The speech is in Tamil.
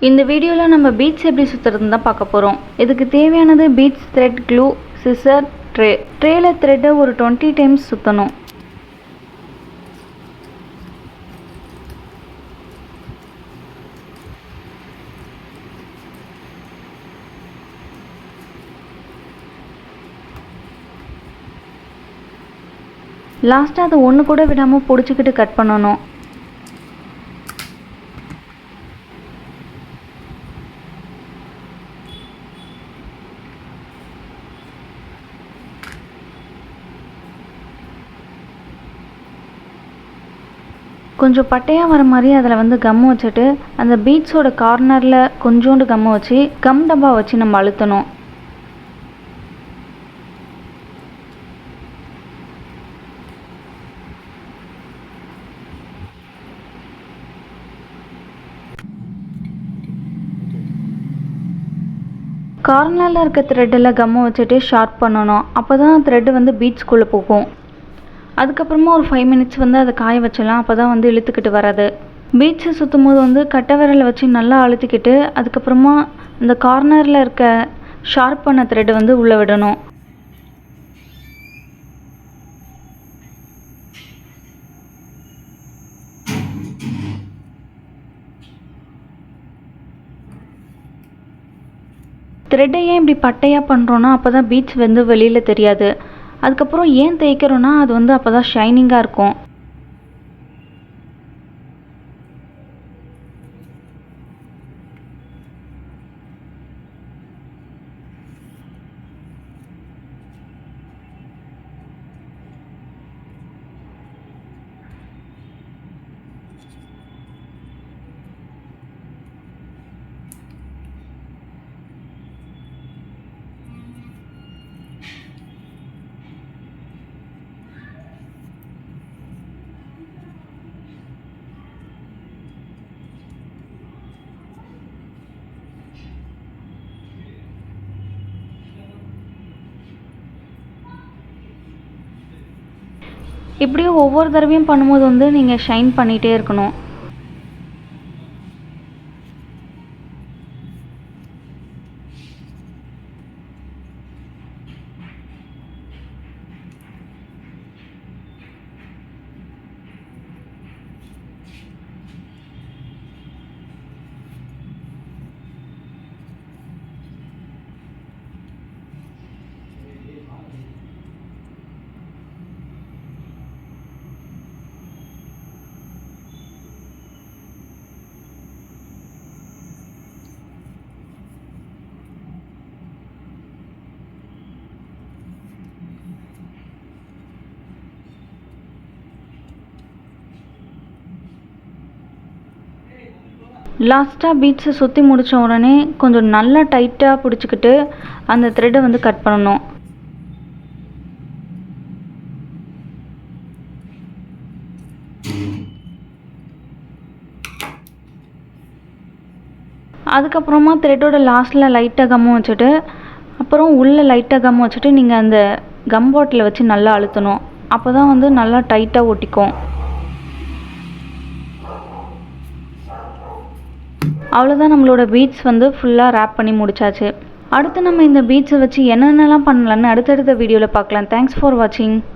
இந்த வீடியோவில் நம்ம பீட்ஸ் எப்படி சுற்றுறதுன்னு தான் பார்க்க போகிறோம். இதுக்கு தேவையானது பீட்ஸ், த்ரெட், க்ளூ, சிசர், ட்ரேல த்ரெட்டை ஒரு 20 டைம்ஸ் சுற்றணும். லாஸ்ட்டாக அதை ஒன்று கூட விடாமல் பிடிச்சிக்கிட்டு கட் பண்ணணும். கொஞ்சம் பட்டையாக வர மாதிரி அதில் கம் வச்சுட்டு அந்த பீட்ஸோட கார்னரில் கொஞ்சோண்டு கம் வச்சு கம் டப்பா வச்சு நம்ம அழுத்தணும். கார்னரில் இருக்க த்ரெட்டில் கம்மை வச்சுட்டு ஷார்ப் பண்ணணும். அப்போ தான் த்ரெட்டு பீட்ஸ்குள்ளே போகும். அதுக்கப்புறமா ஒரு 5 மினிட்ஸ் அதை காய வச்சலாம். அப்போ தான் இழுத்துக்கிட்டு வராது. பீட்ஸை சுற்றும் போது கட்டை விரலை வச்சு நல்லா அழுத்திக்கிட்டு அதுக்கப்புறமா இந்த கார்னரில் இருக்க ஷார்ப் பண்ண த்ரெட்டு உள்ளே விடணும். த்ரெட்டை ஏன் இப்படி பட்டையாக பண்ணுறோன்னா அப்போ தான் பீட்ஸ் வெளியில் தெரியாது. அதுக்கப்புறம் ஏன் தேய்க்கிறோன்னா அது அப்போ தான் ஷைனிங்காக இருக்கும். இப்படியே ஒவ்வொரு தடவையும் பண்ணும்போது நீங்கள் ஷைன் பண்ணிகிட்டே இருக்கணும். லாஸ்ட்டாக பீட்ஸை சுற்றி முடித்த உடனே கொஞ்சம் நல்லா டைட்டாக பிடிச்சிக்கிட்டு அந்த த்ரெட்டை கட் பண்ணணும். அதுக்கப்புறமா த்ரெட்டோட லாஸ்ட்டில் லைட்டாக கம்மும் வச்சுட்டு அப்புறம் உள்ளே லைட்டாக கம் வச்சுட்டு நீங்கள் அந்த கம் பாட்டிலை வச்சு நல்லா அழுத்தணும். அப்போ தான் நல்லா டைட்டாக ஒட்டிக்கும். அவ்வளோதான், நம்மளோட பீட்ஸ் ஃபுல்லாக ரேப் பண்ணி முடிச்சாச்சு. அடுத்து நம்ம இந்த பீட்ஸை வச்சு என்னென்னலாம் பண்ணலான்னு அடுத்தடுத்த வீடியோவில் பார்க்கலாம். தேங்க்ஸ் ஃபார் வாட்சிங்.